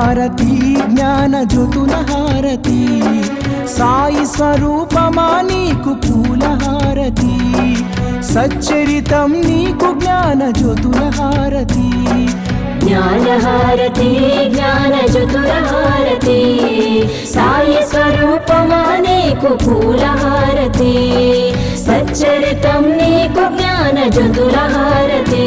హారతి జ్ఞాన జ్యోతుల హారతి సాయి స్వరూపమా నీకు పూల హారతి సచ్చరితం నీకు జ్ఞాన జ్యోతుల హారతి జ్ఞానహారతి జ్ఞానజ్యోతులహారతి సాయి స్వరూపమా నీకు పూలహారతి సచ్చరితం నీకు జ్ఞానజ్యోతులహారతి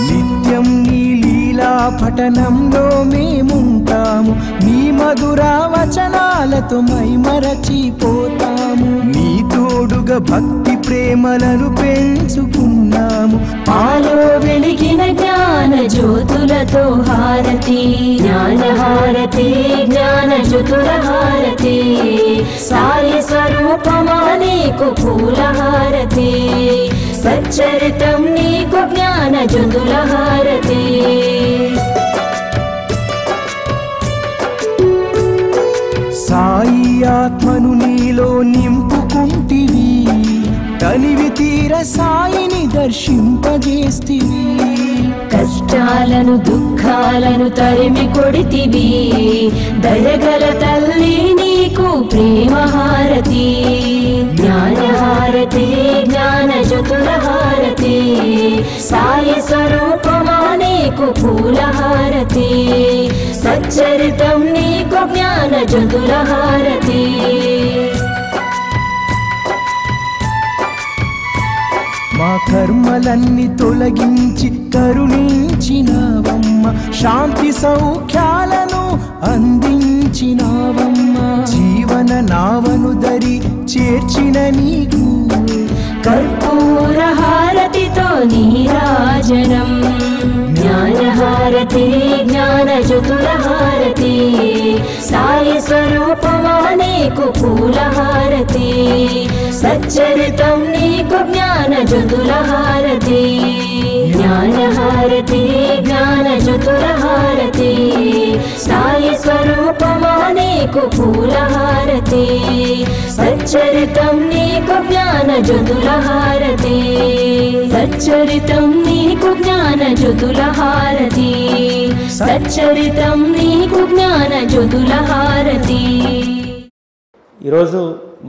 నిత్యం నీ లీలా పఠనంలో మేముంటాము నీ మధుర వచనాలతో మైమరచిపోతాము నీ తోడుగా భక్తి ప్రేమలను పెంచుకున్నాము పాలో వెలిగిన జ్ఞాన జ్యోతులతో హారతి జ్ఞానహారతి జ్ఞానజ్యోతులహారతి సాయి స్వరూపమా నీకు పూలహారతి సచ్చరితం నీకు జ్ఞానజ్యోతులహారతి సాయి ఆత్మను నీలో నింపుకుంటివి తనివి తీర సాయిని దర్శింపజేస్తివి కష్టాలను దుఃఖాలను తరిమి కొడితివి దయగల తల్లి నీకు ప్రేమహారతి జ్ఞానహారతి జ్ఞానజ్యోతులహారతి సాయి స్వరూపమా నీకు పూలహారతి సచ్చరితం నీకు జ్ఞానజ్యోతులహారతి మా కర్మలన్నీ తొలగించి కరుణించినావమ్మ శాంతి సౌఖ్యాలను అందించినావమ్మ జీవన నావను దరి చేర్చిన నీకు కర్పూర హారతితో నీరాజనం జ్ఞానహారతి జ్ఞానజ్యోతులహారతి సాయి స్వరూపమా నీకు పూలహారతి సచ్చరితం నీకు జ్ఞానజ్యోతులహారతి జ్ఞానహారతి జ్ఞానజ్యోతులహారతి సాయి స్వరూపమా నీకు పూలహారతి సచ్చరితం నీకు జ్ఞానజ్యోతులహారతి సచ్చరితం నీకు జ్ఞానజ్యోతులహారతి సచ్చరితం నీకు జ్ఞానజ్యోతులహారతి. ఈరోజు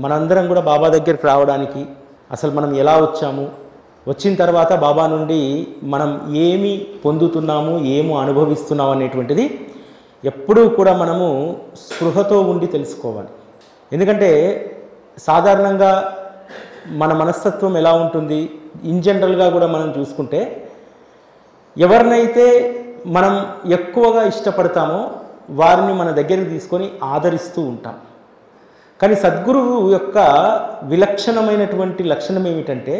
మనందరం కూడా బాబా దగ్గరికి రావడానికి అసలు మనం ఎలా వచ్చాము, వచ్చిన తర్వాత బాబా నుండి మనం ఏమి పొందుతున్నాము, ఏమి అనుభవిస్తున్నాము అనేటువంటిది ఎప్పుడూ కూడా మనము స్పృహతో ఉండి తెలుసుకోవాలి. ఎందుకంటే సాధారణంగా మన మనస్తత్వం ఎలా ఉంటుంది, ఇన్ జనరల్గా కూడా మనం చూసుకుంటే ఎవరినైతే మనం ఎక్కువగా ఇష్టపడతామో వారిని మన దగ్గరికి తీసుకొని ఆదరిస్తూ ఉంటాం. కానీ సద్గురువు యొక్క విలక్షణమైనటువంటి లక్షణం ఏమిటంటే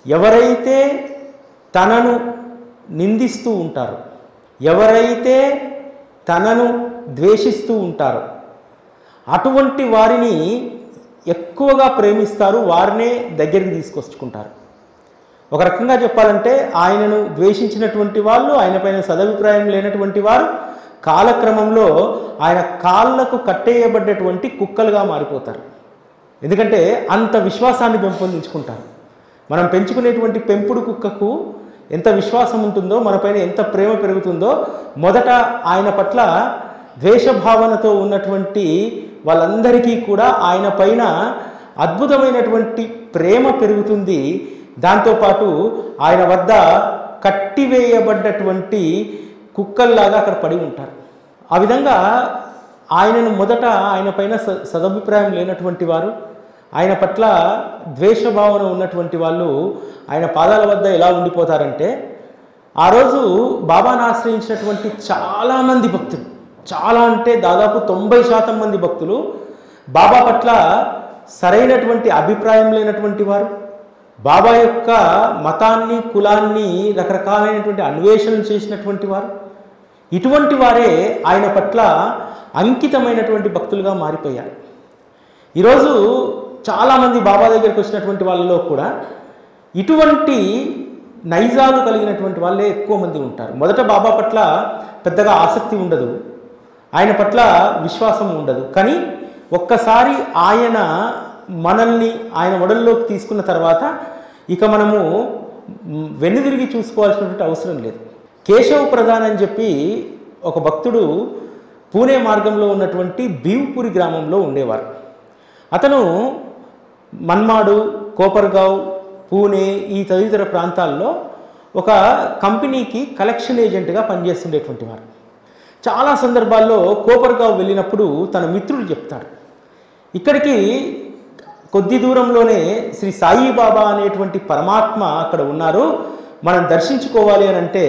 ఎవరైతే తనను నిందిస్తూ ఉంటారో, ఎవరైతే తనను ద్వేషిస్తూ ఉంటారో అటువంటి వారిని ఎక్కువగా ప్రేమిస్తారు, వారినే దగ్గరికి తీసుకొచ్చుకుంటారు. ఒక రకంగా చెప్పాలంటే ఆయనను ద్వేషించినటువంటి వాళ్ళు, ఆయన పైన సదభిప్రాయం లేనటువంటి వారు కాలక్రమంలో ఆయన కాళ్ళకు కట్టేయబడ్డటువంటి కుక్కలుగా మారిపోతారు. ఎందుకంటే అంత విశ్వాసాన్ని పెంపొందించుకుంటారు. మనం పెంచుకునేటువంటి పెంపుడు కుక్కకు ఎంత విశ్వాసం ఉంటుందో, మనపైన ఎంత ప్రేమ పెరుగుతుందో, మొదట ఆయన పట్ల ద్వేషభావనతో ఉన్నటువంటి వాళ్ళందరికీ కూడా ఆయన పైన అద్భుతమైనటువంటి ప్రేమ పెరుగుతుంది. దాంతోపాటు ఆయన వద్ద కట్టివేయబడ్డటువంటి కుక్కల్లాగా అక్కడ పడి ఉంటారు. ఆ విధంగా ఆయనను మొదట ఆయన పైన సదభిప్రాయం లేనటువంటి వారు, ఆయన పట్ల ద్వేషభావన ఉన్నటువంటి వాళ్ళు ఆయన పాదాల వద్ద ఎలా ఉండిపోతారంటే, ఆ రోజు బాబాను ఆశ్రయించినటువంటి చాలామంది భక్తులు, చాలా అంటే దాదాపు 90% మంది భక్తులు బాబా పట్ల సరైనటువంటి అభిప్రాయం లేనటువంటి వారు, బాబా యొక్క మతాన్ని కులాన్ని రకరకాలైనటువంటి అన్వేషణ చేసినటువంటి వారు, ఇటువంటి వారే ఆయన పట్ల అంకితమైనటువంటి భక్తులుగా మారిపోయారు. ఈరోజు చాలామంది బాబా దగ్గరికి వచ్చినటువంటి వాళ్ళలో కూడా ఇటువంటి నైజాలు కలిగినటువంటి వాళ్ళే ఎక్కువ మంది ఉంటారు. మొదట బాబా పట్ల పెద్దగా ఆసక్తి ఉండదు, ఆయన పట్ల విశ్వాసం ఉండదు. కానీ ఒక్కసారి ఆయన మనల్ని ఆయన ఒడల్లోకి తీసుకున్న తర్వాత ఇక మనము వెన్నుదిరిగి చూసుకోవాల్సినటువంటి అవసరం లేదు. కేశవ ప్రధాన్ అని చెప్పి ఒక భక్తుడు పూణే మార్గంలో ఉన్నటువంటి భీవ్పూరి గ్రామంలో ఉండేవారు. అతను మన్మాడు, కోపర్గావ్, పూణే ఈ తదితర ప్రాంతాల్లో ఒక కంపెనీకి కలెక్షన్ ఏజెంట్గా పనిచేస్తుండేటువంటి వారు. చాలా సందర్భాల్లో కోపర్గావ్ వెళ్ళినప్పుడు తన మిత్రుడు చెప్తాడు, ఇక్కడికి కొద్ది దూరంలోనే శ్రీ సాయిబాబా అనేటువంటి పరమాత్మ అక్కడ ఉన్నారు, మనం దర్శించుకోవాలి అని అంటే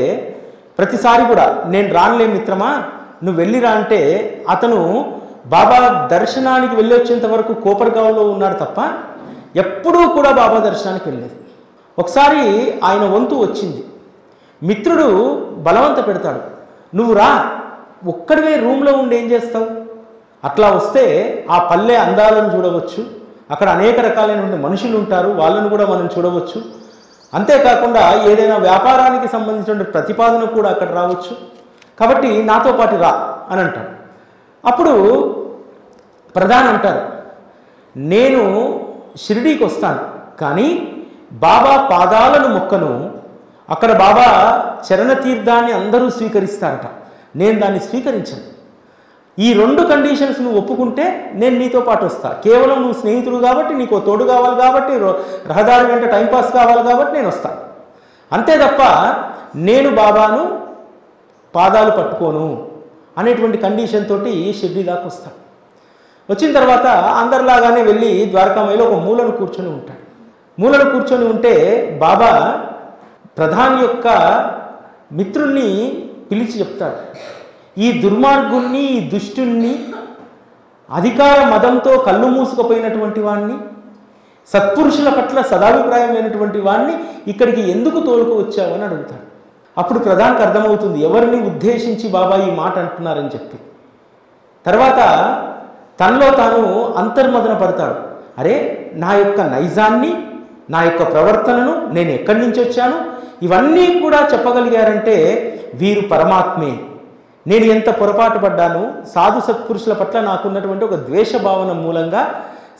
ప్రతిసారి కూడా నేను రానులే మిత్రమా నువ్వు వెళ్ళిరా అంటే అతను బాబా దర్శనానికి వెళ్ళి వచ్చేంత వరకు కోపర్గావ్లో ఉన్నాడు తప్ప ఎప్పుడూ కూడా బాబా దర్శనానికి వెళ్ళలేదు. ఒకసారి ఆయన వంతు వచ్చింది. మిత్రుడు బలవంత పెడతాడు, నువ్వు రా, ఒక్కడివే రూమ్లో ఉండి ఏం చేస్తావు, అట్లా వస్తే ఆ పల్లె అందాలను చూడవచ్చు, అక్కడ అనేక రకాలైనటువంటి మనుషులు ఉంటారు, వాళ్ళను కూడా మనం చూడవచ్చు, అంతేకాకుండా ఏదైనా వ్యాపారానికి సంబంధించిన ప్రతిపాదన కూడా అక్కడ రావచ్చు, కాబట్టి నాతో పాటు రా అని అంటాడు. అప్పుడు ప్రధాన్ అంటారు, నేను షిరిడీకి వస్తాను కానీ బాబా పాదాలను మొక్కను, అక్కడ బాబా చరణ తీర్థాన్ని అందరూ స్వీకరిస్తారట, నేను దాన్ని స్వీకరించను. ఈ రెండు కండిషన్స్ నువ్వు ఒప్పుకుంటే నేను నీతో పాటు వస్తా. కేవలం నువ్వు స్నేహితుడు కాబట్టి, నీకు తోడు కావాలి కాబట్టి, రహదారి వెంట టైంపాస్ కావాలి కాబట్టి నేను వస్తాను, అంతే తప్ప నేను బాబాను పాదాలు పట్టుకోను అనేటువంటి కండిషన్ తోటి షిర్డీ దాకా వస్తాను. వచ్చిన తర్వాత అందరిలాగానే వెళ్ళి ద్వారకామాయిలో ఒక మూలను కూర్చొని ఉంటాడు. మూలను కూర్చొని ఉంటే బాబా ప్రధాని యొక్క మిత్రుణ్ణి పిలిచి చెప్తాడు, ఈ దుర్మార్గుణ్ణి, ఈ దుష్టుణ్ణి, అధికార మదంతో కళ్ళు మూసుకుపోయినటువంటి వాణ్ణి, సత్పురుషుల పట్ల సదాభిప్రాయం లేనటువంటి వాణ్ణి ఇక్కడికి ఎందుకు తోలుకు వచ్చావని అడుగుతాడు. అప్పుడు ప్రధానికి అర్థమవుతుంది ఎవరిని ఉద్దేశించి బాబా ఈ మాట అంటున్నారని చెప్పి. తర్వాత తనలో తాను అంతర్మదన పడతాడు, అరే నా యొక్క నైజాన్ని, నా యొక్క ప్రవర్తనను, నేను ఎక్కడి నుంచి వచ్చాను, ఇవన్నీ కూడా చెప్పగలిగారంటే వీరు పరమాత్మే. నేను ఎంత పొరపాటు పడ్డాను, సాధు సత్పురుషుల పట్ల నాకున్నటువంటి ఒక ద్వేష భావన మూలంగా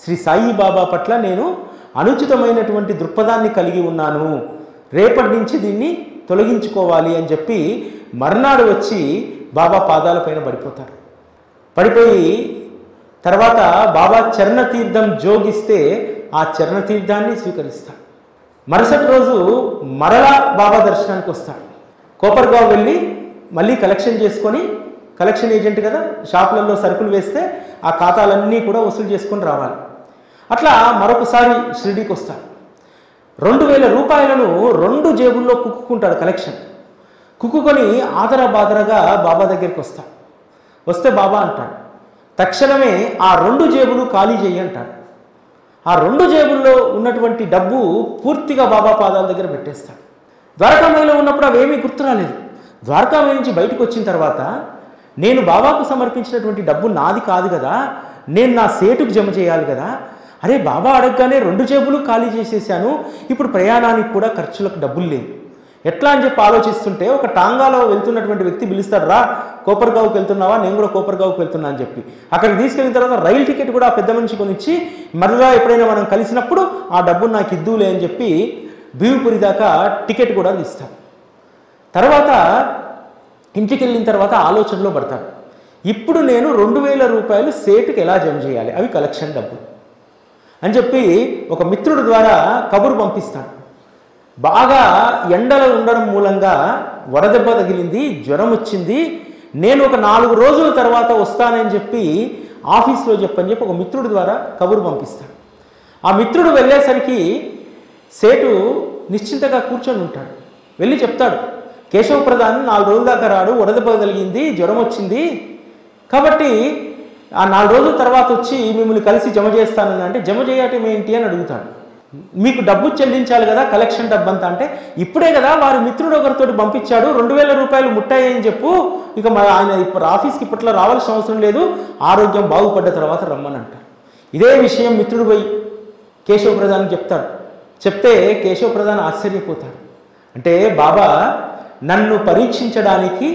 శ్రీ సాయిబాబా పట్ల నేను అనుచితమైనటువంటి దృక్పథాన్ని కలిగి ఉన్నాను, రేపటి నుంచి దీన్ని తొలగించుకోవాలి అని చెప్పి మర్నాడు వచ్చి బాబా పాదాలపైన పడిపోతాడు. పడిపోయి తర్వాత బాబా చరణతీర్థం జోగిస్తే ఆ చరణతీర్థాన్ని స్వీకరిస్తాడు. మరుసటి రోజు మరలా బాబా దర్శనానికి వస్తాడు. కోపర్గావ్ వెళ్ళి మళ్ళీ కలెక్షన్ చేసుకొని, కలెక్షన్ ఏజెంట్ కదా, షాపులలో సరుకులు వేస్తే ఆ ఖాతాలన్నీ కూడా వసూలు చేసుకొని రావాలి. అట్లా మరొకసారి షిరిడీకి వస్తాడు. 2000 రూపాయలను 2 జేబుల్లో కుక్కుంటాడు కలెక్షన్. కుక్కుకొని ఆదరబాదరగా బాబా దగ్గరికి వస్తాడు. వస్తే బాబా అంటాడు, తక్షణమే ఆ 2 జేబులు ఖాళీ చేయి అంటాడు. ఆ 2 జేబుల్లో ఉన్నటువంటి డబ్బు పూర్తిగా బాబా పాదాల దగ్గర పెట్టేస్తాడు. ద్వారకామాయిలో ఉన్నప్పుడు అవేమీ గుర్తురాలేదు. ద్వారకామాయి నుంచి బయటకు వచ్చిన తర్వాత నేను బాబాకు సమర్పించినటువంటి డబ్బు నాది కాదు కదా, నేను నా సేటుకు జమ చేయాలి కదా, అరే బాబా అడగగానే 2 జేబులు ఖాళీ చేసేసాను, ఇప్పుడు ప్రయాణానికి కూడా ఖర్చులకు డబ్బులు లేవు, ఎట్లా అని చెప్పి ఆలోచిస్తుంటే ఒక టాంగాలో వెళ్తున్నటువంటి వ్యక్తి పిలుస్తాడు, రా కోపర్గావ్కి వెళ్తున్నావా, నేను కూడా కోపర్గావ్కి వెళ్తున్నా అని చెప్పి అక్కడికి తీసుకెళ్ళిన తర్వాత రైలు టికెట్ కూడా ఆ పెద్ద మనిషి కొనిచ్చి మరలా ఎప్పుడైనా మనం కలిసినప్పుడు ఆ డబ్బును నాకు ఇద్దులే అని చెప్పి భీవ్పూరి దాకా టికెట్ కూడా తీస్తాడు. తర్వాత ఇంటికి వెళ్ళిన తర్వాత ఆలోచనలో పడతాడు, ఇప్పుడు నేను 2000 రూపాయలు సేటుకి ఎలా జమ చేయాలి, అవి కలెక్షన్ డబ్బు అని చెప్పి ఒక మిత్రుడి ద్వారా కబురు పంపిస్తాడు. బాగా ఎండలో ఉండడం మూలంగా వడదెబ్బ తగిలింది, జ్వరం వచ్చింది, నేను ఒక 4 రోజుల తర్వాత వస్తానని చెప్పి ఆఫీస్లో చెప్పని చెప్పి ఒక మిత్రుడి ద్వారా కబురు పంపిస్తాడు. ఆ మిత్రుడు వెళ్ళేసరికి సేటు నిశ్చింతగా కూర్చొని ఉంటాడు. వెళ్ళి చెప్తాడు, కేశవ ప్రధాన్ 4 రోజుల దాకా రాడు, వడదెబ్బ కలిగింది, జ్వరం వచ్చింది, కాబట్టి ఆ 4 రోజుల తర్వాత వచ్చి మిమ్మల్ని కలిసి జమ చేస్తానని అంటే జమ చేయటం ఏంటి అని అడుగుతాడు. మీకు డబ్బు చెల్లించాలి కదా, కలెక్షన్ డబ్బు అంతా అంటే ఇప్పుడే కదా వారి మిత్రుడు ఒకరితో పంపించాడు, 2000 రూపాయలు ముట్టాయని చెప్పు, ఇక ఆయన ఇప్పుడు ఆఫీస్కి ఇప్పట్లో రావాల్సిన అవసరం లేదు, ఆరోగ్యం బాగుపడ్డ తర్వాత రమ్మని అంటారు. ఇదే విషయం మిత్రుడు పోయి కేశవ ప్రధాన్ చెప్తాడు. చెప్తే కేశవ ప్రధాన్ ఆశ్చర్యపోతాడు. అంటే బాబా నన్ను పరీక్షించడానికి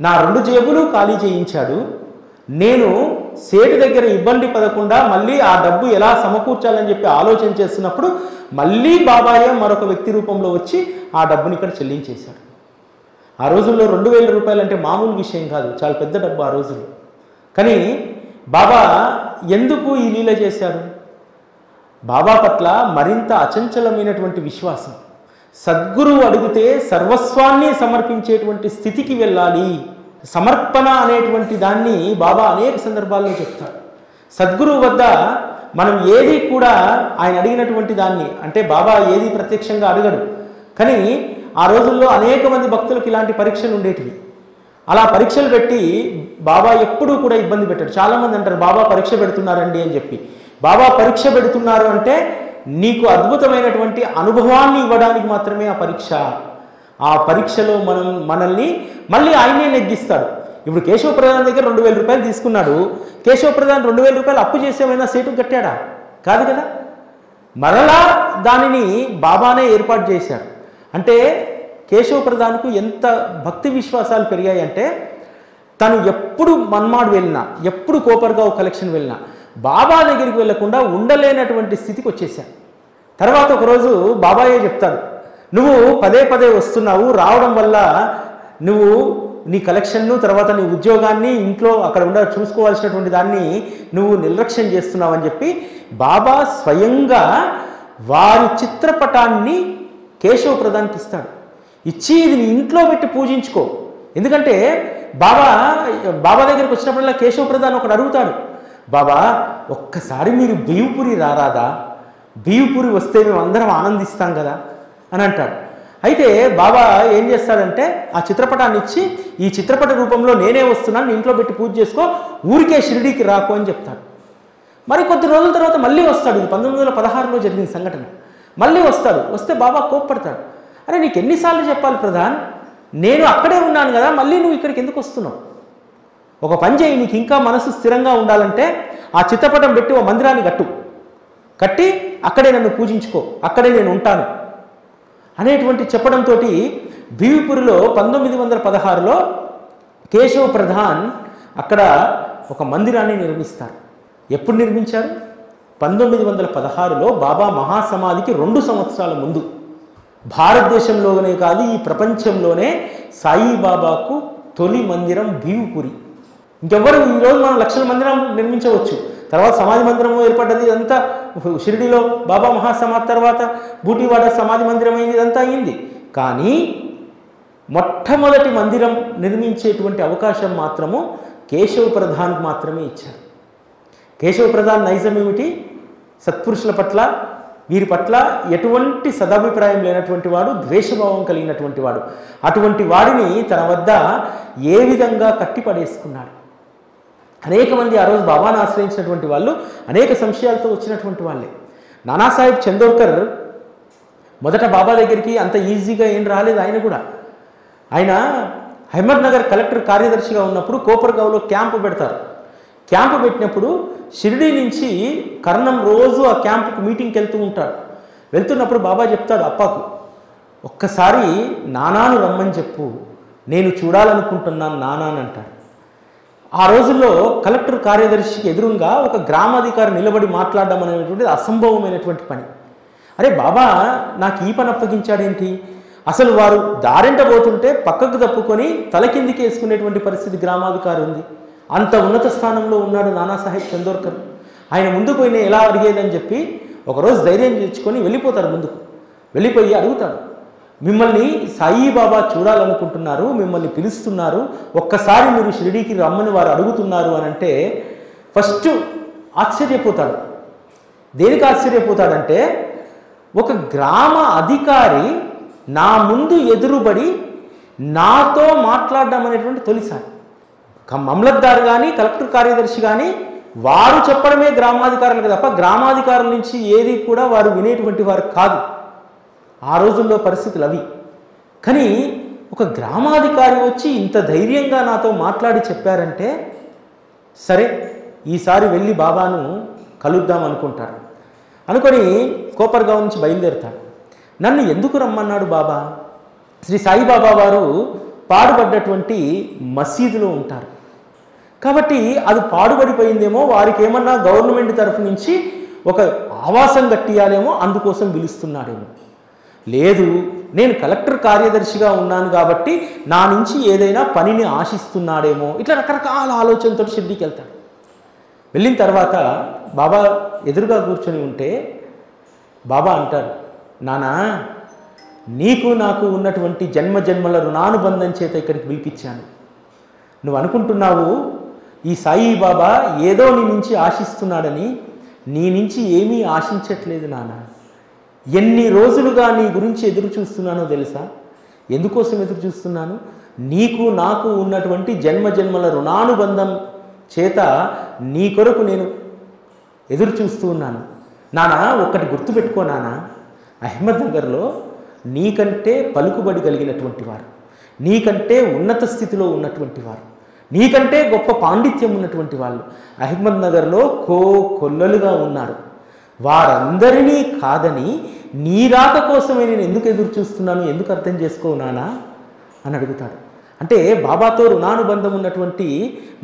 నా 2 జేబులు ఖాళీ చేయించాడు, నేను సేటు దగ్గర ఇబ్బంది పడకుండా మళ్ళీ ఆ డబ్బు ఎలా సమకూర్చాలని చెప్పి ఆలోచన చేస్తున్నప్పుడు మళ్ళీ బాబాయే మరొక వ్యక్తి రూపంలో వచ్చి ఆ డబ్బుని ఇక్కడ చెల్లించేశాడు. ఆ రోజుల్లో 2000 రూపాయలు అంటే మామూలు విషయం కాదు, చాలా పెద్ద డబ్బు ఆ రోజుల్లో. కానీ బాబా ఎందుకు ఈ లీల చేశారు? బాబా పట్ల మరింత అచంచలమైనటువంటి విశ్వాసం. సద్గురువు అడిగితే సర్వస్వాన్ని సమర్పించేటువంటి స్థితికి వెళ్ళాలి. సమర్పణ అనేటువంటి దాన్ని బాబా అనేక సందర్భాల్లో చెప్తారు. సద్గురువు వద్ద మనం ఏది కూడా ఆయన అడిగినటువంటి దాన్ని, అంటే బాబా ఏది ప్రత్యక్షంగా అడగడు, కానీ ఆ రోజుల్లో అనేక మంది భక్తులకు ఇలాంటి పరీక్షలు ఉండేటివి. అలా పరీక్షలు పెట్టి బాబా ఎప్పుడూ కూడా ఇబ్బంది పెట్టాడు. చాలామంది అంటారు బాబా పరీక్ష పెడుతున్నారండి అని చెప్పి. బాబా పరీక్ష పెడుతున్నారు అంటే నీకు అనుభవాన్ని ఇవ్వడానికి మాత్రమే ఆ పరీక్ష. ఆ పరీక్షలో మనల్ని మళ్ళీ ఆయనే నెగ్గిస్తాడు. ఇప్పుడు కేశవ ప్రధాన్ దగ్గర 2000 రూపాయలు తీసుకున్నాడు. కేశవ ప్రధాన్ 2000 రూపాయలు అప్పు చేసేమైనా సేటు కట్టాడా? కాదు కదా. మరలా దానిని బాబానే ఏర్పాటు చేశాడు. అంటే కేశవ ప్రధాన్కు ఎంత భక్తి విశ్వాసాలు పెరిగాయి అంటే తను ఎప్పుడు మన్మాడ్ వెళ్ళినా, ఎప్పుడు కోపర్గావ్ కలెక్షన్ వెళ్ళినా బాబా దగ్గరికి వెళ్లకుండా ఉండలేనటువంటి స్థితికి వచ్చేసాడు. తర్వాత ఒకరోజు బాబాయే చెప్తాడు, నువ్వు పదే పదే వస్తున్నావు, రావడం వల్ల నువ్వు నీ కలెక్షన్ను, తర్వాత నీ ఉద్యోగాన్ని, ఇంట్లో అక్కడ చూసుకోవాల్సినటువంటి దాన్ని నువ్వు నిర్లక్ష్యం చేస్తున్నావు అని చెప్పి బాబా స్వయంగా వారి చిత్రపటాన్ని కేశవ ప్రధాన్కి ఇస్తాడు. ఇచ్చి ఇది నీ ఇంట్లో పెట్టి పూజించుకో. ఎందుకంటే బాబా దగ్గరికి వచ్చినప్పుడల్లా కేశవ ప్రధాన్ ఒకడు అడుగుతాడు, బాబా ఒక్కసారి మీరు బియ్యపురి రారాదా? బియ్యపురి వస్తే మేము అందరం ఆనందిస్తాం కదా అని అంటాడు. అయితే బాబా ఏం చేస్తాడంటే ఆ చిత్రపటాన్ని ఇచ్చి, ఈ చిత్రపట రూపంలో నేనే వస్తున్నాను, నీ ఇంట్లో పెట్టి పూజ చేసుకో, ఊరికే షిరిడీకి రాకు అని చెప్తాడు. మరి కొద్ది రోజుల తర్వాత మళ్ళీ వస్తాడు. ఇది 1916లో జరిగిన సంఘటన. మళ్ళీ వస్తాడు. వస్తే బాబా కోప్పడతాడు, అరే నీకు ఎన్నిసార్లు చెప్పాలి ప్రధాన్, నేను అక్కడే ఉన్నాను కదా, మళ్ళీ నువ్వు ఇక్కడికి ఎందుకు వస్తున్నావు? ఒక పని చేయి, నీకు ఇంకా మనసు స్థిరంగా ఉండాలంటే ఆ చిత్రపటం పెట్టి ఓ మందిరాన్ని కట్టి అక్కడే నన్ను పూజించుకో, అక్కడే నేను ఉంటాను అనేటువంటి చెప్పడంతో బియ్యపురిలో 1916లో కేశవ ప్రధాన్ అక్కడ ఒక మందిరాన్ని నిర్మిస్తారు. ఎప్పుడు నిర్మించారు? 1916లో బాబా మహాసమాధికి 2 సంవత్సరాల ముందు. భారతదేశంలోనే కాదు, ఈ ప్రపంచంలోనే సాయిబాబాకు తొలి మందిరం బియ్యపురి. ఇంకెవ్వరు ఈరోజు మనం లక్షల మందిరం నిర్మించవచ్చు, తర్వాత సమాధి మందిరం ఏర్పడ్డది, ఇదంతా షిరిడిలో బాబా మహాసమాధి తర్వాత బూటివాడ సమాధి మందిరం అయింది, ఇదంతా అయింది. కానీ మొట్టమొదటి మందిరం నిర్మించేటువంటి అవకాశం మాత్రము కేశవ ప్రధాన్కు మాత్రమే ఇచ్చారు. కేశవ ప్రధాన్ నైజం ఏమిటి? సత్పురుషుల పట్ల, వీరి పట్ల ఎటువంటి సదాభిప్రాయం లేనటువంటి వాడు, ద్వేషభావం కలిగినటువంటి వాడు. అటువంటి వాడిని తన వద్ద ఏ విధంగా కట్టిపడేసుకున్నాడు. అనేక మంది ఆ రోజు బాబాను ఆశ్రయించినటువంటి వాళ్ళు అనేక సంశయాలతో వచ్చినటువంటి వాళ్ళే. నానాసాహెబ్ చందోర్కర్ మొదట బాబా దగ్గరికి అంత ఈజీగా ఏం రాలేదు. ఆయన అహ్మద్నగర్ కలెక్టర్ కార్యదర్శిగా ఉన్నప్పుడు కోపర్గావ్లో క్యాంపు పెడతారు. క్యాంపు పెట్టినప్పుడు షిరిడీ నుంచి కర్ణం రోజు ఆ క్యాంపుకు మీటింగ్కి వెళ్తూ ఉంటాడు. వెళ్తున్నప్పుడు బాబా చెప్తాడు అప్పాకు, ఒక్కసారి నానాను రమ్మని చెప్పు, నేను చూడాలనుకుంటున్నాను నానా అని అంటాడు. ఆ రోజుల్లో కలెక్టర్ కార్యదర్శికి ఎదురుగా ఒక గ్రామాధికారి నిలబడి మాట్లాడడం అనేటువంటిది అసంభవమైనటువంటి పని. అరే బాబా నాకు ఈ పని అప్పగించాడేంటి? అసలు వారు దారింట పోతుంటే పక్కకు తప్పుకొని తల కిందికి వేసుకునేటువంటి పరిస్థితి గ్రామాధికారి ఉంది. అంత ఉన్నత స్థానంలో ఉన్నాడు నానాసాహెబ్ చందోర్కర్. ఆయన ముందుకు పోయిన ఎలా అడిగేదని చెప్పి ఒకరోజు ధైర్యం తెచ్చుకొని వెళ్ళిపోతారు. ముందుకు వెళ్ళిపోయి అడుగుతాడు, మిమ్మల్ని సాయిబాబా చూడాలనుకుంటున్నారు, మిమ్మల్ని పిలుస్తున్నారు, ఒక్కసారి మీరు షిరిడీకి రమ్మని వారు అడుగుతున్నారు అని అంటే ఫస్ట్ ఆశ్చర్యపోతాడు. దేనికి ఆశ్చర్యపోతాడంటే, ఒక గ్రామ అధికారి నా ముందు ఎదురుబడి నాతో మాట్లాడడం అనేటువంటి తొలిసారి. మమ్లత్దార్ కానీ కలెక్టర్ కార్యదర్శి కానీ వారు చెప్పడమే గ్రామాధికారులకు తప్ప గ్రామాధికారుల నుంచి ఏది కూడా వారు వినేటువంటి వారు కాదు. ఆ రోజుల్లో పరిస్థితులు అవి. కానీ ఒక గ్రామాధికారి వచ్చి ఇంత ధైర్యంగా నాతో మాట్లాడి చెప్పారంటే సరే ఈసారి వెళ్ళి బాబాను కలుద్దాం అనుకుంటారు. అనుకొని కోపర్గావ్ నుంచి బయలుదేరుతాడు. నన్ను ఎందుకు రమ్మన్నాడు బాబా? శ్రీ సాయిబాబా వారు పాడుపడ్డటువంటి మసీదులో ఉంటారు. కాబట్టి అది పాడుపడిపోయిందేమో, వారికి ఏమన్నా గవర్నమెంట్ తరఫు నుంచి ఒక ఆవాసం కట్టియాలేమో, అందుకోసం పిలుస్తున్నాడేమో. లేదు, నేను కలెక్టర్ కార్యదర్శిగా ఉన్నాను కాబట్టి నా నుంచి ఏదైనా పనిని ఆశిస్తున్నాడేమో, ఇట్లా రకరకాల ఆలోచనతో షిర్డీకి వెళ్తాడు. వెళ్ళిన తర్వాత బాబా ఎదురుగా కూర్చొని ఉంటే బాబా అంటారు, నానా నీకు నాకు ఉన్నటువంటి జన్మ జన్మల రుణానుబంధం చేత ఇక్కడికి పిలిపించాను. నువ్వు అనుకుంటున్నావు ఈ సాయి బాబా ఏదో నీ నుంచి ఆశిస్తున్నాడని. నీ నుంచి ఏమీ ఆశించట్లేదు నాన్న. ఎన్ని రోజులుగా నీ గురించి ఎదురు చూస్తున్నానో తెలుసా? ఎందుకోసం ఎదురు చూస్తున్నాను? నీకు నాకు ఉన్నటువంటి జన్మ జన్మల రుణానుబంధం చేత నీ కొరకు నేను ఎదురు చూస్తూ ఉన్నాను. నానా ఒక్కటి గుర్తుపెట్టుకో నాన్న, అహ్మద్ నగర్లో నీకంటే పలుకుబడి కలిగినటువంటి వారు, నీకంటే ఉన్నత స్థితిలో ఉన్నటువంటి వారు, నీకంటే గొప్ప పాండిత్యం ఉన్నటువంటి వాళ్ళు అహ్మద్ నగర్లో కొల్లలుగా ఉన్నారు. వారందరినీ కాదని నీ రాక కోసమే నేను ఎందుకు ఎదురు చూస్తున్నాను, ఎందుకు అర్థం చేసుకోవు నానా అని అడుగుతాడు. అంటే బాబాతో రుణానుబంధం ఉన్నటువంటి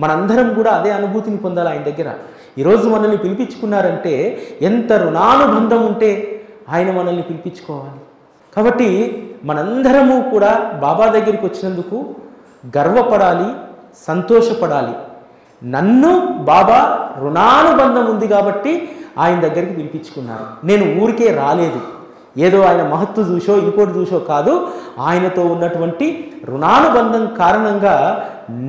మనందరం కూడా అదే అనుభూతిని పొందాలి ఆయన దగ్గర. ఈరోజు మనల్ని పిలిపించుకున్నారంటే ఎంత రుణానుబంధం ఉంటే ఆయన మనల్ని పిలిపించుకోవాలి. కాబట్టి మనందరము కూడా బాబా దగ్గరికి వచ్చినందుకు గర్వపడాలి, సంతోషపడాలి. నన్ను బాబా రుణానుబంధం ఉంది కాబట్టి ఆయన దగ్గరికి పిలిపించుకున్నారు. నేను ఊరికే రాలేదు, ఏదో ఆయన మహత్తు చూసో ఇంకోటి చూసో కాదు, ఆయనతో ఉన్నటువంటి రుణానుబంధం కారణంగా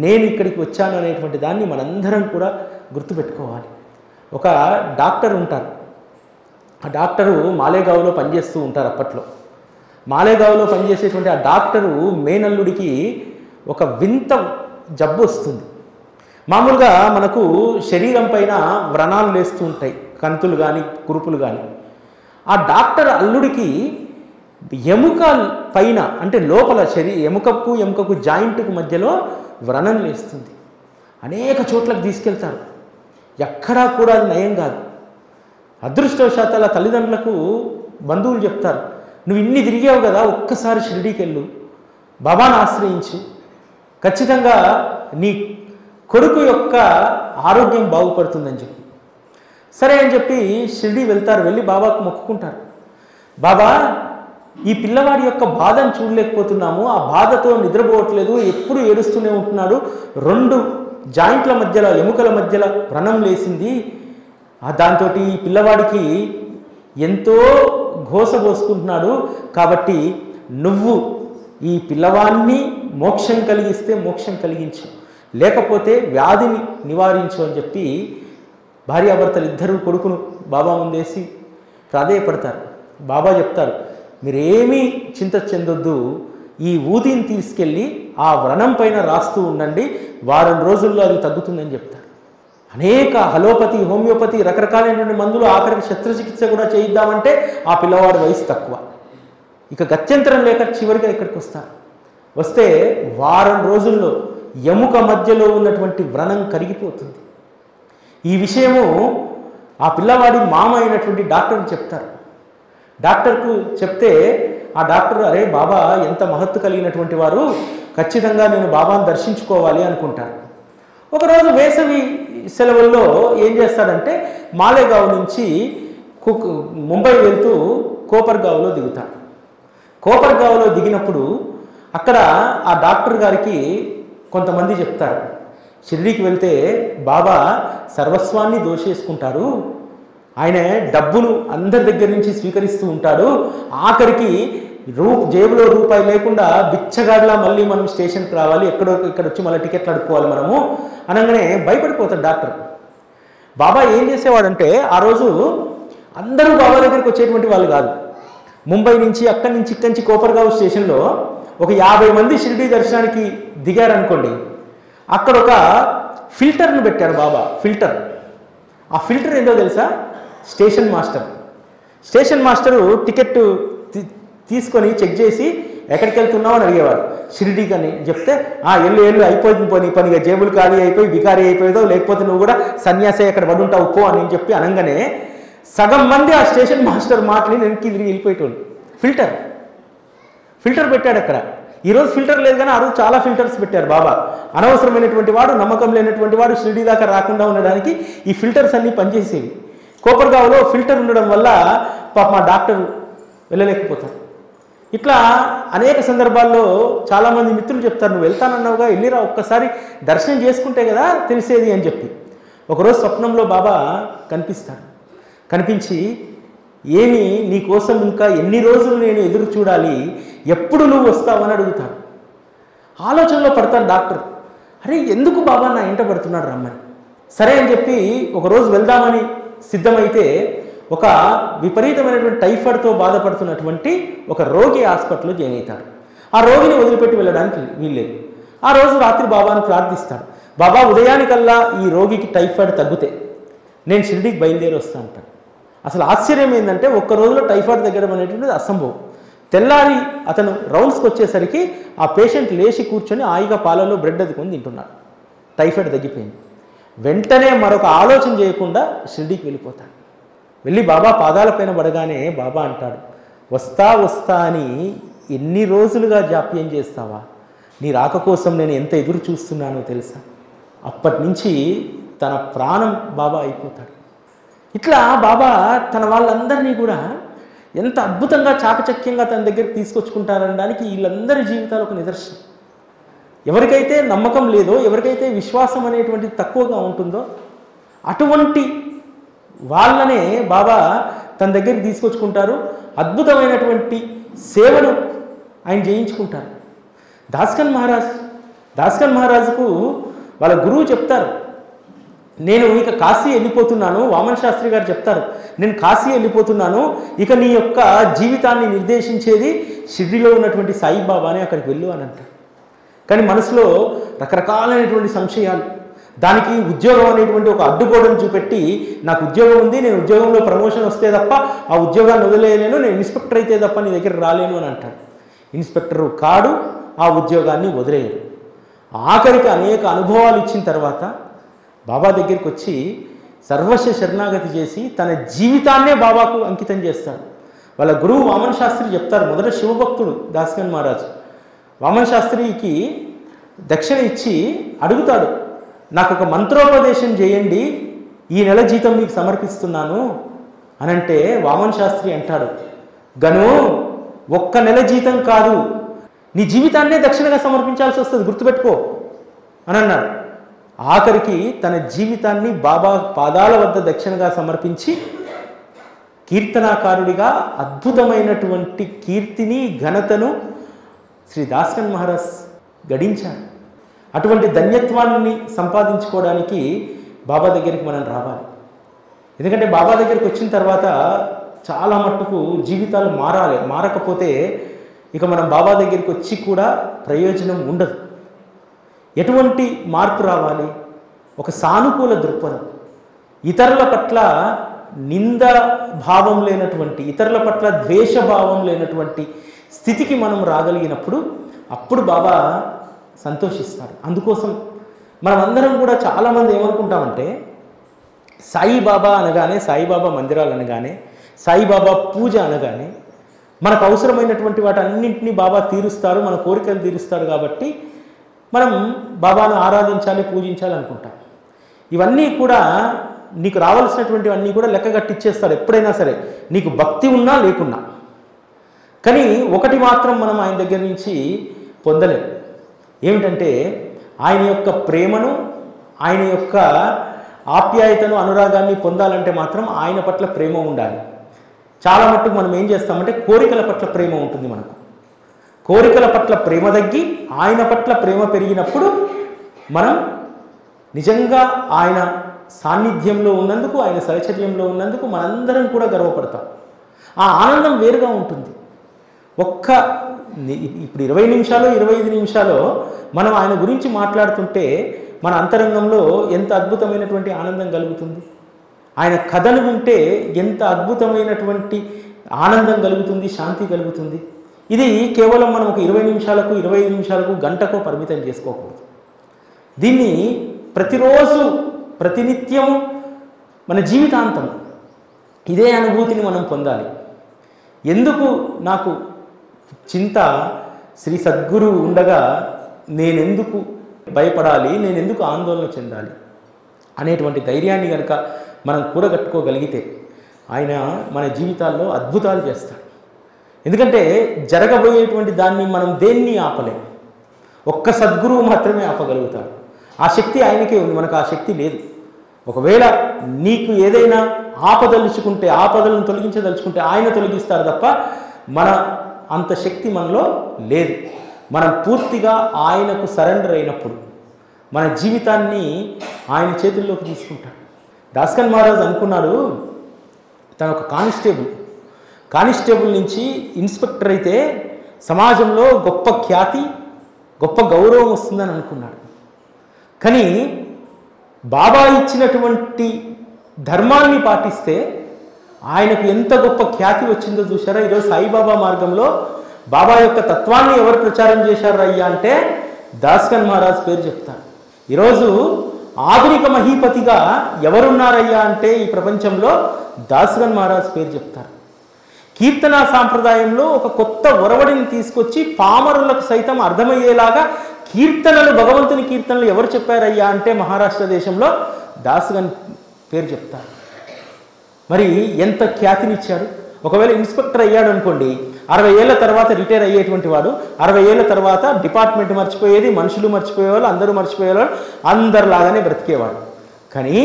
నేను ఇక్కడికి వచ్చాను అనేటువంటి దాన్ని మనందరం కూడా గుర్తుపెట్టుకోవాలి. ఒక డాక్టర్ ఉంటారు, ఆ డాక్టరు మాలేగావ్లో పనిచేస్తూ ఉంటారు. అప్పట్లో మాలేగావ్లో పనిచేసేటువంటి ఆ డాక్టరు మేనల్లుడికి ఒక వింత జబ్బు వస్తుంది. మామూలుగా మనకు శరీరం పైన వ్రణాలు లేస్తూ ఉంటాయి, కంతులు కానీ కురుపులు కానీ. ఆ డాక్టర్ అల్లుడికి ఎముక పైన అంటే లోపల ఎముకకు జాయింట్కు మధ్యలో వ్రణం లేస్తుంది. అనేక చోట్లకు తీసుకెళ్తారు, ఎక్కడా కూడా అది నయం కాదు. అదృష్టవశాత్తు అలా తల్లిదండ్రులకు బంధువులు చెప్తారు, నువ్వు ఇన్ని తిరిగావు కదా, ఒక్కసారి షిరిడీకి వెళ్ళు, బాబాను ఆశ్రయించు, ఖచ్చితంగా నీ కొడుకు యొక్క ఆరోగ్యం బాగుపడుతుందని చెప్పి. సరే అని చెప్పి షిరిడీ వెళ్తారు. వెళ్ళి బాబాకు మొక్కుకుంటారు, బాబా ఈ పిల్లవాడి యొక్క బాధను చూడలేకపోతున్నాము, ఆ బాధతో నిద్రపోవట్లేదు, ఎప్పుడు ఏడుస్తూనే ఉంటున్నాడు, 2 జాయింట్ల మధ్యలో ఎముకల మధ్యలో వ్రణం లేసింది, దాంతో ఈ పిల్లవాడికి ఎంతో ఘోష పోసుకుంటున్నాడు, కాబట్టి నువ్వు ఈ పిల్లవాడిని మోక్షం కలిగిస్తే మోక్షం కలిగించు, లేకపోతే వ్యాధిని నివారించు అని చెప్పి భార్యాభర్తలు ఇద్దరు కొడుకును బాబా ముందేసి ప్రాధేయపడతారు. బాబా చెప్తారు, మీరేమీ చింత చెందొద్దు, ఈ ఊదిని తీసుకెళ్ళి ఆ వ్రణం పైన రాస్తూ ఉండండి, వారం రోజుల్లో అది తగ్గుతుందని చెప్తారు. అనేక అలోపతి, హోమియోపతి, రకరకాలైనటువంటి మందులు, ఆఖరికి శస్త్రచికిత్స కూడా చేయిద్దామంటే ఆ పిల్లవాడి వయసు తక్కువ. ఇక గత్యంతరం లేక చివరిగా ఇక్కడికి వస్తారు. వస్తే వారం రోజుల్లో ఎముక మధ్యలో ఉన్నటువంటి వ్రణం కరిగిపోతుంది. ఈ విషయము ఆ పిల్లవాడి మామ అయినటువంటి డాక్టర్కి చెప్తారు. డాక్టర్కు చెప్తే ఆ డాక్టర్, అరే బాబా ఎంత మహత్తు కలిగినటువంటి వారు, ఖచ్చితంగా నేను బాబాను దర్శించుకోవాలి అనుకుంటారు. ఒకరోజు వేసవి సెలవుల్లో ఏం చేస్తాడంటే మాలేగావ్ నుంచి ముంబై వెళ్తూ కోపర్గావ్లో దిగుతాడు. కోపర్గావ్లో దిగినప్పుడు అక్కడ ఆ డాక్టర్ గారికి కొంతమంది చెప్తారు, షిరిడీకి వెళ్తే బాబా సర్వస్వాన్ని దోషేసుకుంటారు, ఆయన డబ్బులు అందరి దగ్గర నుంచి స్వీకరిస్తూ ఉంటాడు, ఆఖరికి జేబులో రూపాయి లేకుండా బిచ్చగాడిలా మళ్ళీ మనం స్టేషన్కి రావాలి, ఇక్కడ వచ్చి మళ్ళీ టికెట్లు అడుక్కోవాలి మనము అనగానే భయపడిపోతాడు డాక్టర్. బాబా ఏం చేసేవాడంటే ఆ రోజు అందరూ బాబా దగ్గరికి వచ్చేటువంటి వాళ్ళు కాదు. ముంబై నుంచి ఇక్కడి నుంచి కోపర్గావ్ స్టేషన్లో ఒక 50 మంది షిరిడీ దర్శనానికి దిగారనుకోండి, అక్కడ ఒక ఫిల్టర్ను పెట్టారు బాబా. ఆ ఫిల్టర్ ఏందో తెలుసా? స్టేషన్ మాస్టరు టికెట్ తీసుకొని చెక్ చేసి ఎక్కడికి వెళ్తున్నావు అని అడిగేవారు. షిరిడీకి అని చెప్తే ఎల్లు అయిపోయింది పోనీ పనిగా, జేబులు ఖాళీ అయిపోయి బికారీ అయిపోయేదో, లేకపోతే నువ్వు కూడా సన్యాసి అక్కడ పడుంటావు పో అని చెప్పి అనగానే సగం మంది ఆ స్టేషన్ మాస్టర్ మాటని వెనక్కి తిరిగి వెళ్ళిపోయేటోళ్ళు. ఫిల్టర్ పెట్టాడు అక్కడ. ఈరోజు ఫిల్టర్ లేదు కానీ ఆ రోజు చాలా ఫిల్టర్స్ పెట్టారు బాబా. అనవసరమైనటువంటి వాడు, నమ్మకం లేనటువంటి వాడు షిరిడి దాకా రాకుండా ఉండడానికి ఈ ఫిల్టర్స్ అన్నీ పనిచేసేవి. కోపర్గావ్లో ఫిల్టర్ ఉండడం వల్ల పాప మా డాక్టర్ వెళ్ళలేకపోతారు. ఇట్లా అనేక సందర్భాల్లో చాలామంది మిత్రులు చెప్తారు, నువ్వు వెళ్తానన్నావుగా, వెళ్ళిరా ఒక్కసారి దర్శనం చేసుకుంటే కదా తెలిసేది అని చెప్పి. ఒకరోజు స్వప్నంలో బాబా కనిపిస్తాడు. కనిపించి, ఏమి నీ కోసం ఇంకా ఎన్ని రోజులు నేను ఎదురు చూడాలి, ఎప్పుడు నువ్వు వస్తావని అడుగుతాడు. ఆలోచనలో పడతాడు డాక్టర్. అరే ఎందుకు బాబా నా ఇంట పడుతున్నాడు రమ్మని. సరే అని చెప్పి ఒకరోజు వెళ్దామని సిద్ధమైతే ఒక విపరీతమైనటువంటి టైఫాయిడ్తో బాధపడుతున్నటువంటి ఒక రోగి హాస్పిటల్లో జాయిన్ అవుతాడు. ఆ రోగిని వదిలిపెట్టి వెళ్ళడానికి వీల్లేదు. ఆ రోజు రాత్రి బాబాను ప్రార్థిస్తాడు, బాబా ఉదయానికల్లా ఈ రోగికి టైఫాయిడ్ తగ్గితే నేను షిరిడీకి బయలుదేరి వస్తా అంటాడు. అసలు ఆశ్చర్యం ఏంటంటే ఒక్క రోజులో టైఫాయిడ్ తగ్గడం అనేటువంటిది అసంభవం. తెల్లారి అతను రౌండ్స్కి వచ్చేసరికి ఆ పేషెంట్ లేచి కూర్చొని హాయిగా పాలలో బ్రెడ్ అదుకొని తింటున్నాడు. టైఫాయిడ్ తగ్గిపోయింది. వెంటనే మరొక ఆలోచన చేయకుండా షిరిడీకి వెళ్ళిపోతాడు. వెళ్ళి బాబా పాదాలపైన పడగానే బాబా అంటాడు, వస్తా వస్తా అని ఎన్ని రోజులుగా జాప్యం చేస్తావా, నీ రాక కోసం నేను ఎంత ఎదురు చూస్తున్నానో తెలుసా. అప్పటి నుంచి తన ప్రాణం బాబా అయిపోతాడు. ఇట్లా బాబా తన వాళ్ళందరినీ కూడా ఎంత అద్భుతంగా చాకచక్యంగా తన దగ్గరికి తీసుకొచ్చుకుంటారనడానికి వీళ్ళందరి జీవితాలు ఒక నిదర్శనం. ఎవరికైతే నమ్మకం లేదో, ఎవరికైతే విశ్వాసం అనేటువంటిది తక్కువగా ఉంటుందో అటువంటి వాళ్ళనే బాబా తన దగ్గరికి తీసుకొచ్చుకుంటారు. అద్భుతమైనటువంటి సేవను ఆయన చేయించుకుంటారు. దాస్కన్ మహారాజుకు వాళ్ళ గురువు చెప్తారు, నేను ఇక కాశీ వెళ్ళిపోతున్నాను. వామన్ శాస్త్రి గారు చెప్తారు, నేను కాశీ వెళ్ళిపోతున్నాను, ఇక నీ యొక్క జీవితాన్ని నిర్దేశించేది షిరిడిలో ఉన్నటువంటి సాయిబాబానే, అక్కడికి వెళ్ళు అని అంటారు. కానీ మనసులో రకరకాలైనటువంటి సంశయాలు, దానికి ఉద్యోగం అనేటువంటి ఒక అడ్డుగోడను చూపెట్టి, నాకు ఉద్యోగం ఉంది, నేను ఉద్యోగంలో ప్రమోషన్ వస్తే తప్ప ఆ ఉద్యోగాన్ని వదిలేయలేను, నేను ఇన్స్పెక్టర్ అయితే తప్ప నీ దగ్గర రాలేను అని అంటాడు. ఇన్స్పెక్టరు కాడు, ఆ ఉద్యోగాన్ని వదిలేయడు. ఆఖరికి అనేక అనుభవాలు ఇచ్చిన తర్వాత బాబా దగ్గరికి వచ్చి సర్వస్వ శరణాగతి చేసి తన జీవితాన్నే బాబాకు అంకితం చేస్తాడు. వాళ్ళ గురువు వామన్ శాస్త్రి చెప్తారు, మొదట శివభక్తుడు దాస్కన్ మహారాజు. వామన్ శాస్త్రికి దక్షిణ ఇచ్చి అడుగుతాడు, నాకు ఒక మంత్రోపదేశం చేయండి, ఈ నెల జీతం మీకు సమర్పిస్తున్నాను అనంటే వామన్ శాస్త్రి అంటాడు, గను ఒక్క నెల జీతం కాదు, నీ జీవితాన్నే దక్షిణగా సమర్పించాల్సి వస్తుంది, గుర్తుపెట్టుకో అని అన్నాడు. ఆఖరికి తన జీవితాన్ని బాబా పాదాల వద్ద దక్షిణగా సమర్పించి కీర్తనాకారుడిగా అద్భుతమైనటువంటి కీర్తిని ఘనతను శ్రీ దాస్కన్ మహారాజ్ గడించారు. అటువంటి ధన్యత్వాన్ని సంపాదించుకోవడానికి బాబా దగ్గరికి మనం రావాలి. ఎందుకంటే బాబా దగ్గరికి వచ్చిన తర్వాత చాలా మట్టుకు జీవితాలు మారాలి. మారకపోతే ఇక మనం బాబా దగ్గరికి వచ్చి కూడా ప్రయోజనం ఉండదు. ఎటువంటి మార్పు రావాలి? ఒక సానుకూల దృక్పథం, ఇతరుల పట్ల నింద భావం లేనటువంటి, ఇతరుల పట్ల ద్వేషభావం లేనటువంటి స్థితికి మనం రాగలిగినప్పుడు అప్పుడు బాబా సంతోషిస్తారు. అందుకోసం మనం అందరం కూడా చాలామంది ఏమనుకుంటామంటే సాయిబాబా అనగానే, సాయిబాబా మందిరాలు అనగానే, సాయిబాబా పూజ అనగానే మనకు అవసరమైనటువంటి వాటన్నింటినీ బాబా తీరుస్తారు, మన కోరికలు తీరుస్తారు కాబట్టి మనం బాబాను ఆరాధించాలి, పూజించాలి అనుకుంటాం. ఇవన్నీ కూడా నీకు రావాల్సినటువంటివన్నీ కూడా లెక్కగట్టిచ్చేస్తాడు ఎప్పుడైనా సరే, నీకు భక్తి ఉన్నా లేకున్నా. కానీ ఒకటి మాత్రం మనం ఆయన దగ్గర నుంచి పొందలేం. ఏమిటంటే ఆయన యొక్క ప్రేమను, ఆయన యొక్క ఆప్యాయతను, అనురాగాన్ని పొందాలంటే మాత్రం ఆయన పట్ల ప్రేమ ఉండాలి. చాలా మట్టుకు మనం ఏం చేస్తామంటే కోరికల పట్ల ప్రేమ ఉంటుంది మనకు. కోరికల పట్ల ప్రేమ తగ్గి ఆయన పట్ల ప్రేమ పెరిగినప్పుడు మనం నిజంగా ఆయన సాన్నిధ్యంలో ఉన్నందుకు, ఆయన సహచర్యంలో ఉన్నందుకు మనందరం కూడా గర్వపడతాం. ఆ ఆనందం వేరుగా ఉంటుంది. ఇప్పుడు 20 నిమిషాలు 25 నిమిషాలు మనం ఆయన గురించి మాట్లాడుతుంటే మన అంతరంగంలో ఎంత అద్భుతమైనటువంటి ఆనందం కలుగుతుంది. ఆయన కథను వింటే ఎంత అద్భుతమైనటువంటి ఆనందం కలుగుతుంది, శాంతి కలుగుతుంది. ఇది కేవలం మనం ఒక 20 నిమిషాలకు 25 నిమిషాలకు గంటకో పరిమితం చేసుకోకూడదు. దీన్ని ప్రతిరోజు ప్రతినిత్యం మన జీవితాంతం ఇదే అనుభూతిని మనం పొందాలి. ఎందుకు నాకు చింత శ్రీ సద్గురు ఉండగా నేనెందుకు భయపడాలి, నేనెందుకు ఆందోళన చెందాలి అనేటువంటి ధైర్యాన్ని కనుక మనం కూడగట్టుకోగలిగితే ఆయన మన జీవితాల్లో అద్భుతాలు చేస్తాడు. ఎందుకంటే జరగబోయేటువంటి దాన్ని మనం దేన్ని ఆపలేం, ఒక్క సద్గురువు మాత్రమే ఆపగలుగుతాడు. ఆ శక్తి ఆయనకే ఉంది, మనకు ఆ శక్తి లేదు. ఒకవేళ నీకు ఏదైనా ఆపదలుచుకుంటే, ఆపదలను తొలగించదలుచుకుంటే ఆయన తొలగిస్తారు తప్ప మన అంత శక్తి మనలో లేదు. మనం పూర్తిగా ఆయనకు సరెండర్ అయినప్పుడు మన జీవితాన్ని ఆయన చేతుల్లోకి తీసుకుంటాడు. దాస్కన్ మహారాజ్ అనుకున్నాడు, తన ఒక కానిస్టేబుల్ నుంచి ఇన్స్పెక్టర్ అయితే సమాజంలో గొప్ప ఖ్యాతి, గొప్ప గౌరవం వస్తుందని అనుకున్నాడు. కానీ బాబా ఇచ్చినటువంటి ధర్మాన్ని పాటిస్తే ఆయనకు ఎంత గొప్ప ఖ్యాతి వచ్చిందో చూసారా. ఈరోజు సాయిబాబా మార్గంలో బాబా యొక్క తత్వాన్ని ఎవరు ప్రచారం చేశారు అయ్యా అంటే దాస్కన్ మహారాజ్ పేరు చెప్తారు. ఈరోజు ఆధునిక మహీపతిగా ఎవరున్నారయ్యా అంటే ఈ ప్రపంచంలో దాస్కన్ మహారాజ్ పేరు చెప్తారు. కీర్తనా సాంప్రదాయంలో ఒక కొత్త ఒరవడిని తీసుకొచ్చి పామరులకు సైతం అర్థమయ్యేలాగా కీర్తనలు, భగవంతుని కీర్తనలు ఎవరు చెప్పారయ్యా అంటే మహారాష్ట్ర దేశంలో దాస్గన్ పేరు చెప్తారు. మరి ఎంత ఖ్యాతినిచ్చాడు. ఒకవేళ ఇన్స్పెక్టర్ అయ్యాడు అనుకోండి, 60 ఏళ్ల తర్వాత రిటైర్ అయ్యేటువంటి వాడు, 60 ఏళ్ల తర్వాత డిపార్ట్మెంట్ మర్చిపోయేది, మనుషులు మర్చిపోయేవాళ్ళు, అందరూ మర్చిపోయేవాళ్ళు, అందరిలాగానే బ్రతికేవాడు. కానీ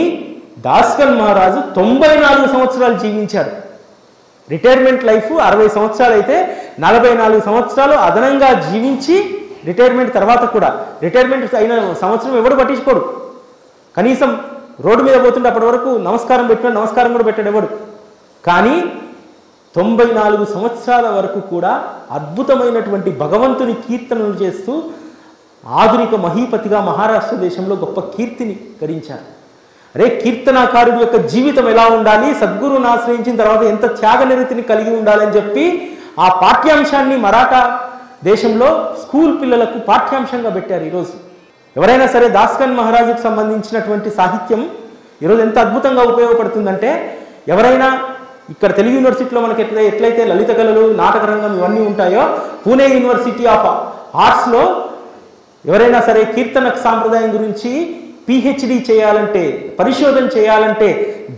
దాస్కన్ మహారాజు 94 సంవత్సరాలు జీవించాడు. రిటైర్మెంట్ లైఫ్ 60 సంవత్సరాలు అయితే 44 సంవత్సరాలు అదనంగా జీవించి రిటైర్మెంట్ తర్వాత కూడా, రిటైర్మెంట్ అయిన సంవత్సరం ఎవడు పట్టించుకోడు. కనీసం రోడ్డు మీద పోతుంటే అప్పటి వరకు నమస్కారం పెట్టాడు, నమస్కారం కూడా పెట్టాడు ఎవడు. కానీ 94 సంవత్సరాల వరకు కూడా అద్భుతమైనటువంటి భగవంతుని కీర్తనలు చేస్తూ ఆధునిక మహీపతిగా మహారాష్ట్ర దేశంలో గొప్ప కీర్తిని గడించారు. అరే, కీర్తనాకారుడి యొక్క జీవితం ఎలా ఉండాలి, సద్గురువుని ఆశ్రయించిన తర్వాత ఎంత త్యాగనిరతిని కలిగి ఉండాలని చెప్పి ఆ పాఠ్యాంశాన్ని మరాఠా దేశంలో స్కూల్ పిల్లలకు పాఠ్యాంశంగా పెట్టారు. ఈరోజు ఎవరైనా సరే దాస్కన్ మహారాజుకు సంబంధించినటువంటి సాహిత్యం ఈరోజు ఎంత అద్భుతంగా ఉపయోగపడుతుందంటే, ఎవరైనా ఇక్కడ తెలుగు యూనివర్సిటీలో మనకి ఎట్లయితే లలిత కళలు, నాటక రంగం ఇవన్నీ ఉంటాయో, పూణే యూనివర్సిటీ ఆఫ్ ఆర్ట్స్లో ఎవరైనా సరే కీర్తన సాంప్రదాయం గురించి పిహెచ్డి చేయాలంటే, పరిశోధన చేయాలంటే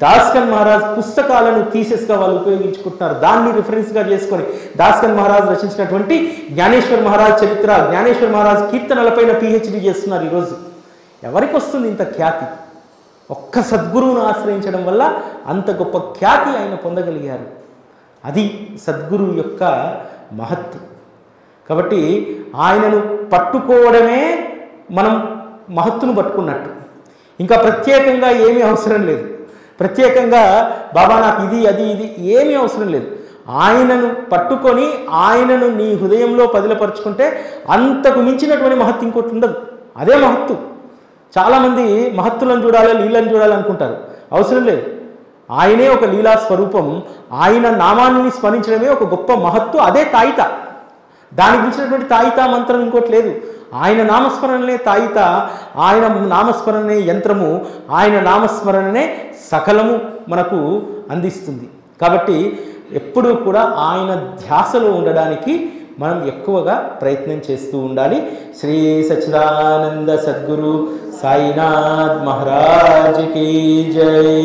దాస్కన్ మహారాజ్ పుస్తకాలను థీసిస్గా వాళ్ళు ఉపయోగించుకుంటున్నారు. దాన్ని రిఫరెన్స్గా చేసుకొని దాస్కన్ మహారాజ్ రచించినటువంటి జ్ఞానేశ్వర్ మహారాజ్ చరిత్ర, జ్ఞానేశ్వర్ మహారాజ్ కీర్తనలపైన పిహెచ్డి చేస్తున్నారు. ఈరోజు ఎవరికి వస్తుంది ఇంత ఖ్యాతి? ఒక్క సద్గురువును ఆశ్రయించడం వల్ల అంత గొప్ప ఖ్యాతి ఆయన పొందగలిగారు. అది సద్గురువు యొక్క మహత్తు. కాబట్టి ఆయనను పట్టుకోవడమే మనం మహత్తును పట్టుకున్నట్టు. ఇంకా ప్రత్యేకంగా ఏమీ అవసరం లేదు. ప్రత్యేకంగా బాబా నాకు ఇది, అది, ఇది ఏమీ అవసరం లేదు. ఆయనను పట్టుకొని ఆయనను నీ హృదయంలో పదిలపరుచుకుంటే అంతకు మించినటువంటి మహత్తు ఇంకోటి ఉండదు. అదే మహత్తు. చాలామంది మహత్తులను చూడాలి, లీలను చూడాలనుకుంటారు. అవసరం లేదు. ఆయనే ఒక లీలా స్వరూపం. ఆయన నామాన్ని స్మరించడమే ఒక గొప్ప మహత్తు. అదే తాయిత. దానికి మించినటువంటి తాయిత మంత్రం ఇంకోటి లేదు. ఆయన నామస్మరణనే తాయిత, ఆయన నామస్మరణనే యంత్రము, ఆయన నామస్మరణనే సకలము మనకు అందిస్తుంది. కాబట్టి ఎప్పుడూ కూడా ఆయన ధ్యాసలో ఉండడానికి మనం ఎక్కువగా ప్రయత్నం చేస్తూ ఉండాలి. శ్రీ సచ్చిదానంద సద్గురు సాయినాథ్ మహారాజ్ కీ జై.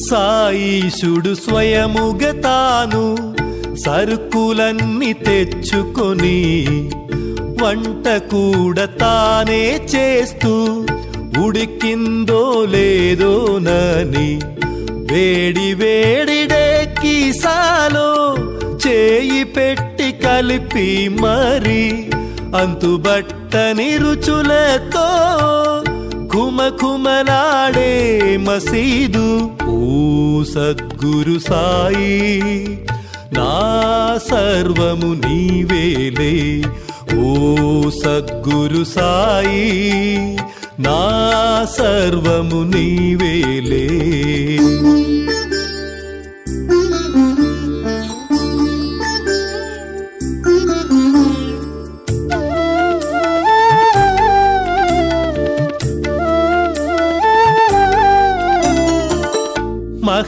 సాయిషుడు స్వయముగా తాను సరుకులన్నీ తెచ్చుకొని వంట కూడా తానే చేస్తూ ఉడికిందో లేదోనని వేడి వేడిడెక్కి సాలో చేయి పెట్టి కలిపి మరి అంతుబట్టని రుచులతో కుమకుమలాడే మసీదు. ఓ సద్గురు సాయి నా సర్వము నీవేలే. ఓ సద్గురు సాయి నా సర్వము నీవేలే.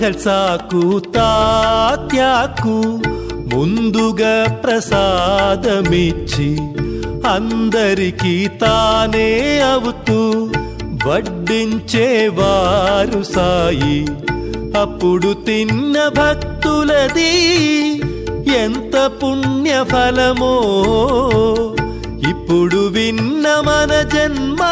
మహల్సాకు తాత్యాకు ముందుగా ప్రసాదమిచ్చి అందరికీ తానే అవుతూ వడ్డించేవారు సాయి. అప్పుడు తిన్న భక్తులది ఎంత పుణ్య ఫలమో ఇప్పుడు విన్న మన జన్మ